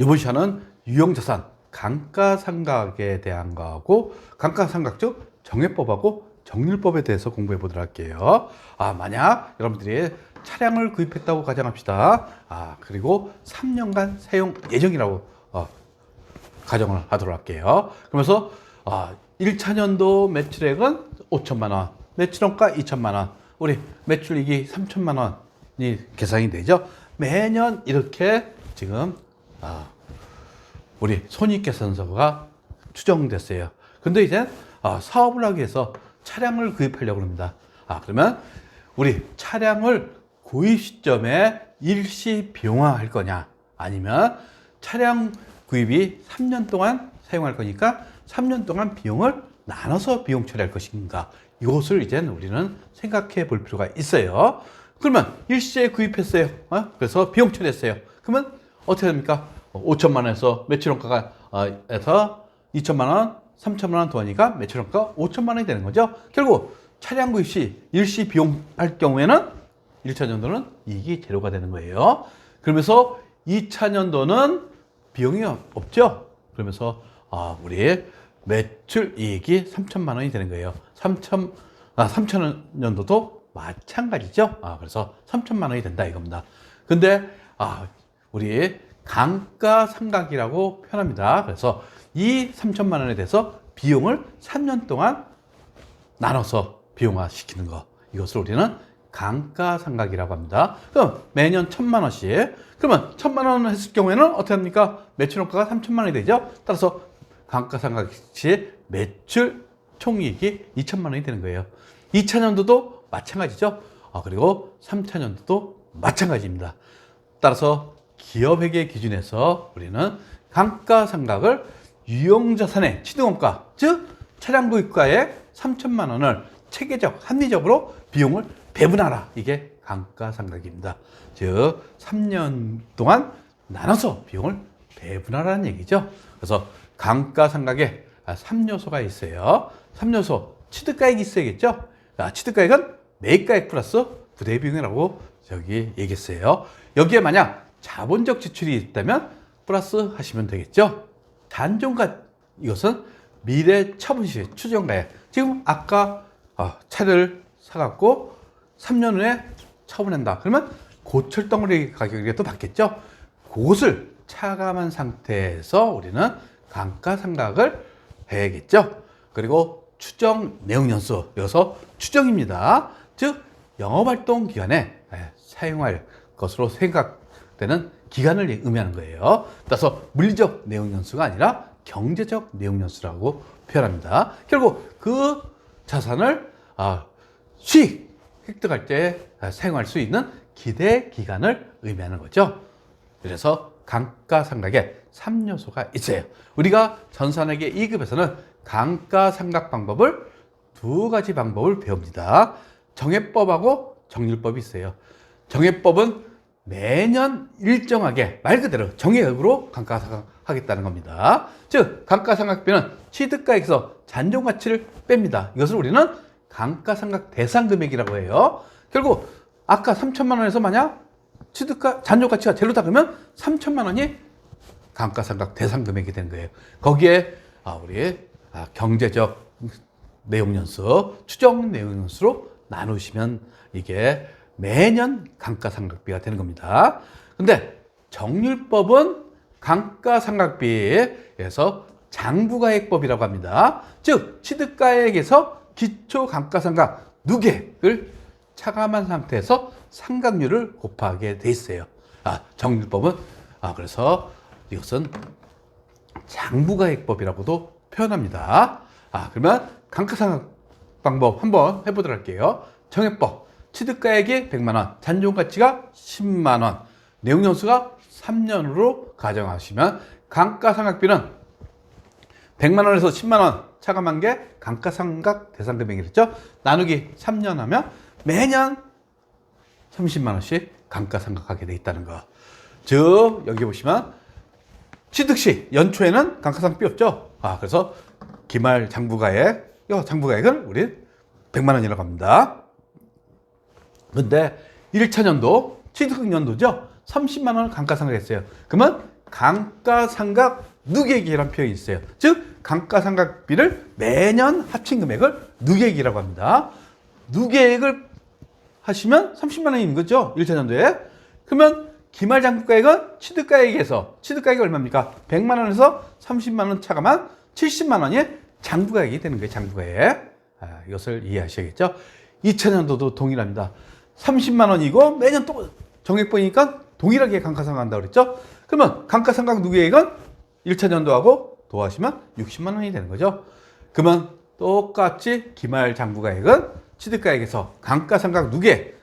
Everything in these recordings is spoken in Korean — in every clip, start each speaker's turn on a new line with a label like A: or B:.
A: 이번 시간은 유형자산 감가상각에 대한 거하고 감가상각 즉 정해법하고 정률법에 대해서 공부해 보도록 할게요. 만약 여러분들이 차량을 구입했다고 가정합시다. 그리고 3년간 사용 예정이라고 가정을 하도록 할게요. 그러면서 1차 년도 매출액은 5천만 원, 매출원가 2천만 원, 우리 매출이익이 3천만 원이 계산이 되죠. 매년 이렇게 지금 우리 손익계산서가 추정됐어요. 근데 이제 사업을 하기 위해서 차량을 구입하려고 합니다. 그러면 우리 차량을 구입 시점에 일시 비용화할 거냐, 아니면 차량 구입이 3년 동안 사용할 거니까 3년 동안 비용을 나눠서 비용 처리할 것인가, 이것을 이제 우리는 생각해 볼 필요가 있어요. 그러면 일시에 구입했어요. 그래서 비용 처리했어요. 그러면 어떻게 됩니까? 5천만 원에서 매출원가가 에서 2천만 원, 3천만 원 더하니까 매출원가 5천만 원이 되는 거죠. 결국 차량 구입 시 일시 비용 할 경우에는 1차 년도는 이익이 제로가 되는 거예요. 그러면서 2차 년도는 비용이 없죠. 그러면서 우리 매출 이익이 3천만 원이 되는 거예요. 3천 년도도 마찬가지죠. 그래서 3천만 원이 된다 이겁니다. 근데 우리 감가상각이라고 표현합니다. 그래서 이 3천만 원에 대해서 비용을 3년 동안 나눠서 비용화 시키는 거, 이것을 우리는 감가상각이라고 합니다. 그럼 매년 1천만 원씩, 그러면 1천만 원을 했을 경우에는 어떻게 합니까? 매출원가가 3천만 원이 되죠. 따라서 감가상각 시 매출 총이익이 2천만 원이 되는 거예요. 2차 년도도 마찬가지죠. 그리고 3차 년도도 마찬가지입니다. 따라서 기업회계 기준에서 우리는 감가상각을 유형자산의 취득원가, 즉 차량 구입가의 3천만 원을 체계적, 합리적으로 비용을 배분하라. 이게 감가상각입니다. 즉 3년 동안 나눠서 비용을 배분하라는 얘기죠. 그래서 감가상각에 3요소가 있어요. 3요소, 취득가액이 있어야겠죠. 취득가액은 매입가액 플러스 부대비용이라고 저기 얘기했어요. 여기에 만약 자본적 지출이 있다면 플러스 하시면 되겠죠. 단종가, 이것은 미래 처분시 추정가액. 지금 아까 차를 사갖고 3년 후에 처분한다. 그러면 고철덩어리 가격이라도 받겠죠. 그것을 차감한 상태에서 우리는 감가상각을 해야겠죠. 그리고 추정 내용연수, 여기서 추정입니다. 즉 영업활동 기간에 사용할 것으로 생각되는 기간을 의미하는 거예요. 따라서 물리적 내용연수가 아니라 경제적 내용연수라고 표현합니다. 결국 그 자산을 수익 획득할 때 사용할 수 있는 기대 기간을 의미하는 거죠. 그래서 감가상각에 3요소가 있어요. 우리가 전산회계 2급에서는 감가상각 방법을 2가지 방법을 배웁니다. 정해법하고 정률법이 있어요. 정해법은 매년 일정하게 말 그대로 정해액으로 감가상각하겠다는 겁니다. 즉 감가상각비는 취득가액에서 잔존가치를 뺍니다. 이것을 우리는 감가상각 대상금액이라고 해요. 결국 아까 3천만 원에서 만약 취득가 잔존가치가 제로다 그러면 3천만 원이 감가상각 대상금액이 되는 거예요. 거기에 우리 경제적 내용연수, 추정 내용연수로 나누시면 이게 매년 감가상각비가 되는 겁니다. 근데 정률법은 감가상각비에서 장부가액법이라고 합니다. 즉 취득가액에서 기초 감가상각 누계를 차감한 상태에서 상각률을 곱하게 돼 있어요. 정률법은 그래서 이것은 장부가액법이라고도 표현합니다. 그러면 감가상각 방법 한번 해보도록 할게요. 정해법, 취득가액이 100만 원, 잔존가치가 10만 원, 내용연수가 3년으로 가정하시면 감가상각비는 100만 원에서 10만 원 차감한 게 감가상각 대상금액이랬죠. 나누기 3년 하면 매년 30만 원씩 감가상각하게 돼 있다는 거. 즉 여기 보시면 취득 시 연초에는 감가상각비 없죠. 그래서 기말 장부가액은 우리 100만 원이라고 합니다. 근데 1차 년도 취득 연도죠. 30만 원을 감가상각했어요. 그러면 감가상각 누계액이라는 표현이 있어요. 즉 감가상각비를 매년 합친 금액을 누계액이라고 합니다. 누계액을 하시면 30만 원인 거죠. 1차년도에. 그러면 기말장부가액은 취득가액이 얼마입니까? 100만 원에서 30만 원 차감한 70만 원이 장부가액이 되는 거예요. 장부가액. 이것을 이해하셔야겠죠. 2차년도도 동일합니다. 30만 원이고 매년 또 정액보니까 동일하게 감가상각한다고 그랬죠. 그러면 감가상각 누계액은 1차년도하고 더하시면 60만 원이 되는 거죠. 그러면 똑같이 기말장부가액은 취득가액에서 감가상각 누계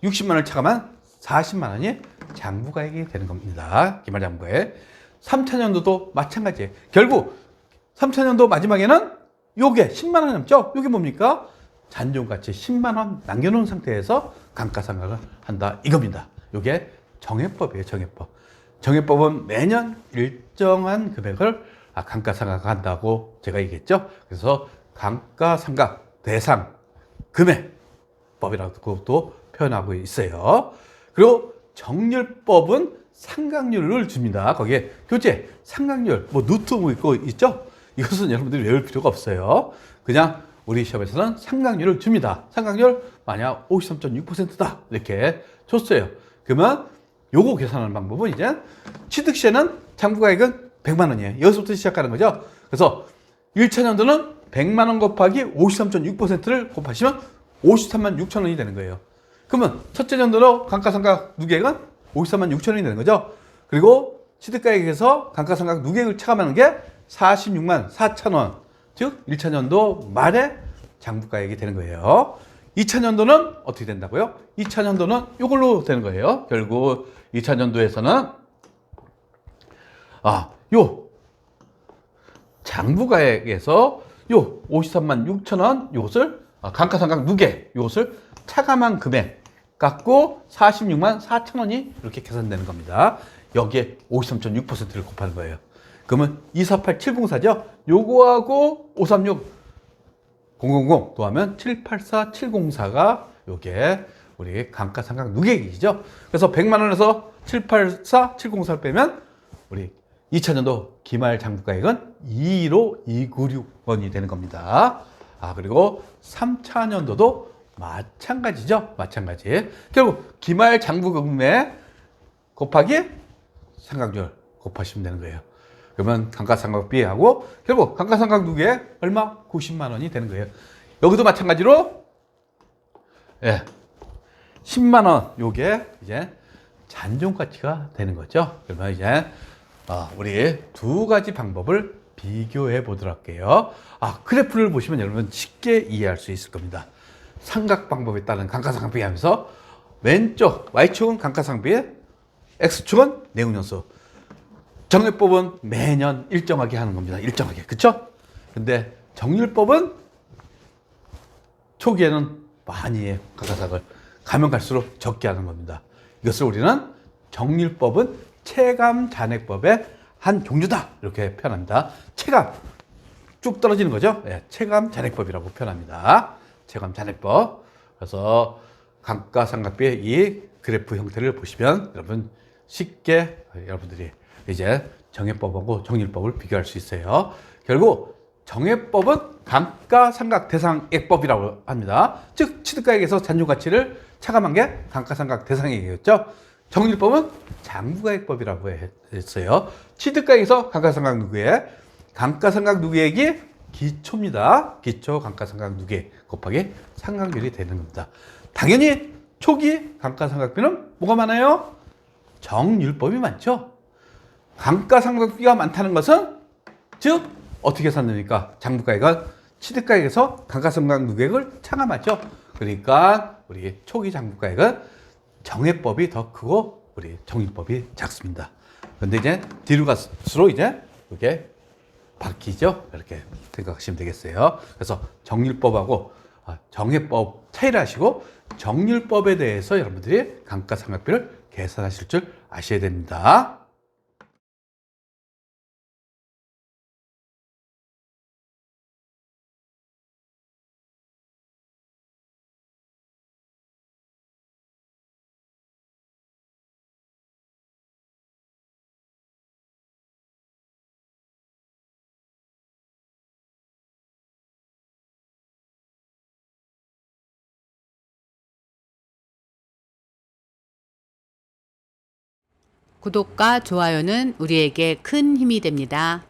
A: 60만 원을 차감한 40만 원이 장부가액이 되는 겁니다. 기말장부가액. 3차년도도 마찬가지예요. 결국 3차년도 마지막에는 요게 10만 원 남죠? 요게 뭡니까? 잔존가치 10만 원 남겨놓은 상태에서 감가상각을 한다 이겁니다. 요게 정해법이에요. 정해법. 정해법은 매년 일정한 금액을 감가상각한다고 제가 얘기했죠. 그래서 감가상각 대상 금액법이라고 또 표현하고 있어요. 그리고 정률법은 상각률을 줍니다. 거기에 교재, 상각률, 루트 있죠? 이것은 여러분들이 외울 필요가 없어요. 그냥 우리 시험에서는 상각률을 줍니다. 상각률 만약 53.6%다 이렇게 줬어요. 그러면 요거 계산하는 방법은 이제 취득시에는 장부가액은 100만 원이에요. 여기서부터 시작하는 거죠. 그래서 1차년도는 100만 원 곱하기 53.6%를 곱하시면 53만 6천 원이 되는 거예요. 그러면 첫째 년도로 감가상각 누계액은 53만 6천 원이 되는 거죠. 그리고 취득가액에서 감가상각 누계액을 차감하는 게 46만 4천 원. 즉 1차년도 말에 장부가액이 되는 거예요. 2차년도는 어떻게 된다고요? 2차년도는 이걸로 되는 거예요. 결국 2차년도에서는 요 장부가액에서 요 53만 6천 원 요것을 감가상각 누계 요것을 차감한 금액 갖고 46만 4천 원이 이렇게 계산되는 겁니다. 여기에 53.6%를 곱하는 거예요. 그러면 248704죠? 요거하고 536 000 더하면 784704가 요게 우리 감가상각 누계액이죠. 그래서 100만 원에서 784704를 빼면 우리 2차년도 기말 장부가액은 215,296원이 되는 겁니다. 그리고 3차년도도 마찬가지죠. 마찬가지. 결국 기말 장부금액 곱하기 상각률 곱하시면 되는 거예요. 그러면 감가상각비하고 결국 감가상각 누계액 얼마? 90만 원이 되는 거예요. 여기도 마찬가지로 10만 원 요게 이제 잔존가치가 되는 거죠. 그러면 이제 우리 두 가지 방법을 비교해 보도록 할게요. 그래프를 보시면 여러분 쉽게 이해할 수 있을 겁니다. 삼각 방법에 따른 감가상각비 하면서 왼쪽 Y축은 감가상각비, X축은 내용연수. 정률법은 매년 일정하게 하는 겁니다. 일정하게. 그쵸? 근데 정률법은 초기에는 많이 감가상각을 가면 갈수록 적게 하는 겁니다. 이것을 우리는 정률법은 체감 잔액법의 한 종류다. 이렇게 표현합니다. 체감. 쭉 떨어지는 거죠. 체감 잔액법이라고 표현합니다. 체감 잔액법. 그래서 감가상각비의 이 그래프 형태를 보시면 여러분 쉽게 여러분들이 이제 정액법하고 정률법을 비교할 수 있어요. 결국 정액법은 감가상각 대상액법이라고 합니다. 즉 취득가액에서 잔존가치를 차감한 게 감가상각 대상액이었죠. 정률법은 장부가액법이라고 했어요. 취득가액에서 감가상각 누계액, 감가상각 누계액이 기초입니다. 기초 감가상각 누계액 곱하기 상각률이 되는 겁니다. 당연히 초기 감가상각비는 뭐가 많아요? 정률법이 많죠. 감가상각비가 많다는 것은 즉 어떻게 계산됩니까? 장부가액은 취득가액에서 감가상각 누계액을 차감하죠. 그러니까 우리 초기 장부가액은 정액법이 더 크고 우리 정률법이 작습니다. 그런데 이제 뒤로 갈수록 이제 이게 바뀌죠. 이렇게 생각하시면 되겠어요. 그래서 정률법하고 정액법 차이를 하시고 정률법에 대해서 여러분들이 감가상각비를 계산하실 줄 아셔야 됩니다.
B: 구독과 좋아요는 우리에게 큰 힘이 됩니다.